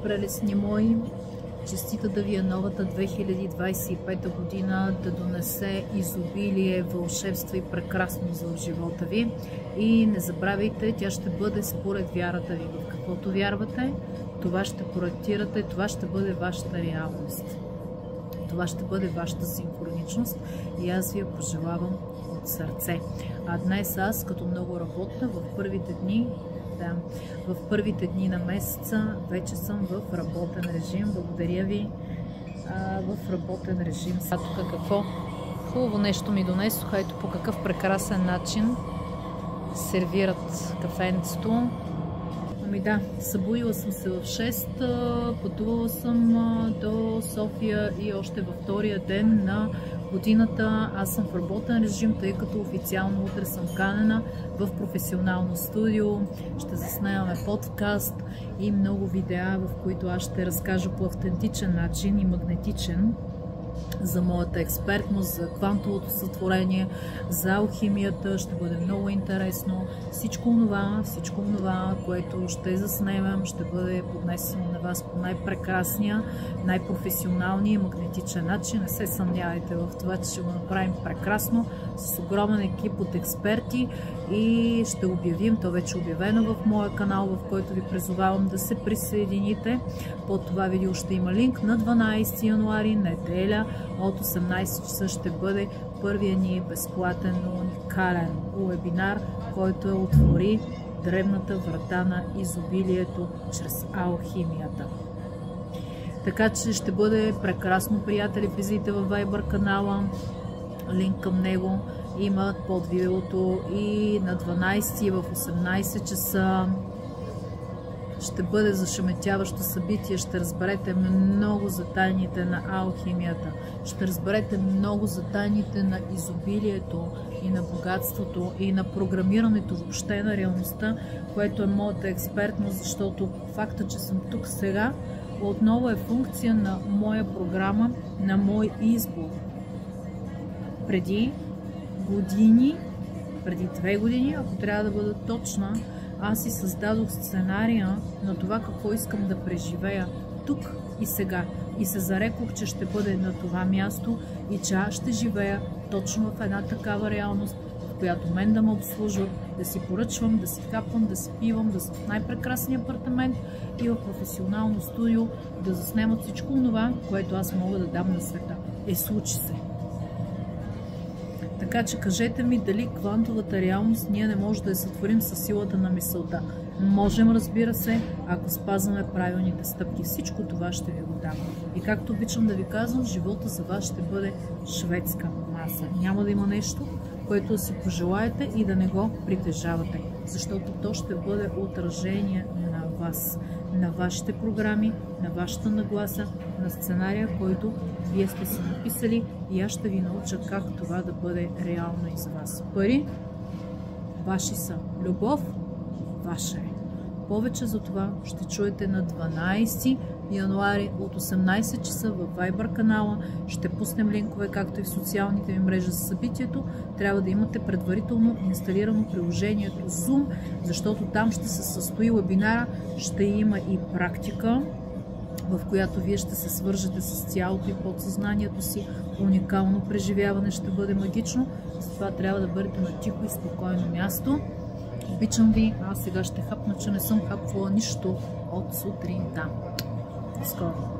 прелестни мои! Честита да ви е новата 2025 година, да донесе изобилие, вълшебство и прекрасност в живота ви. И не забравяйте, тя ще бъде според вярата ви. В каквото вярвате, това ще проектирате, това ще бъде вашата реалност. Това ще бъде вашата синхроничност и аз ви я пожелавам от сърце. А днес аз, като много работя, в първите дни на месеца вече съм в работен режим. Благодаря ви. В работен режим. Сега тук какво хубаво нещо ми донесоха. Ето по какъв прекрасен начин сервират кафенцето. Ами да, събудила съм се в 6, пътувала съм до София и още във втория ден на годината аз съм в работен режим, тъй като официално утре съм канена в професионално студио. Ще заснемаме подкаст и много видеа, в които аз ще разкажа по автентичен начин и магнетичен за моята експертност, за квантовото сътворение, за алхимията. Ще бъде много интересно. Всичко това, което ще заснемем, ще бъде поднесено на вас по най-прекрасния, най-професионалния и магнетичен начин. Не се съмнявайте в това, че ще го направим прекрасно, с огромен екип от експерти и ще обявим, то вече е обявено в моя канал, в който ви призовавам да се присъедините. Под това видео ще има линк. На 12 януари, неделя, от 18 часа ще бъде първия ни безплатен, уникален вебинар, който отвори древната врата на изобилието чрез алхимията. Така че ще бъде прекрасно, приятели. Влизайте във Viber канала, линк към него има под видеото и на 12 в 18 часа ще бъде зашеметяващо събитие. Ще разберете много за тайните на алхимията. Ще разберете много за тайните на изобилието и на богатството и на програмирането въобще на реалността, което е моята експертност, защото факта, че съм тук сега, отново е функция на моя програма, на мой избор. Преди 2 години, ако трябва да бъда точна, аз си създадох сценария на това какво искам да преживея тук и сега. И се зарекох, че ще бъде на това място и че аз ще живея точно в една такава реалност, в която мен да ме обслужват, да си поръчвам, да си хапвам, да си пивам, да съм в най-прекрасния апартамент и в професионално студио, да заснемат всичко това, което аз мога да дам на света. Случи се. Така че кажете ми дали квантовата реалност ние не можем да я сътворим със силата на мисълта. Можем, разбира се, ако спазваме правилните стъпки. Всичко това ще ви го дам. И както обичам да ви казвам, живота за вас ще бъде шведска маса. Няма да има нещо, което да си пожелаете и да не го притежавате. Защото то ще бъде отражение на вас, на вашите програми, на вашата нагласа, на сценария, който вие сте си написали и аз ще ви науча как това да бъде реално и за вас. Пари ваши са. Любов ваша е. Повече за това ще чуете на 12 януари от 18 часа във Viber канала. Ще пуснем линкове, както и в социалните ми мрежи за събитието. Трябва да имате предварително инсталирано приложението Zoom, защото там ще се състои вебинара, ще има и практика, в която вие ще се свържете с цялото и подсъзнанието си. Уникално преживяване, ще бъде магично. Затова трябва да бъдете на тихо и спокойно място. Обичам ви, аз сега ще хапна, че не съм хапвала нищо от сутринта. Скоро!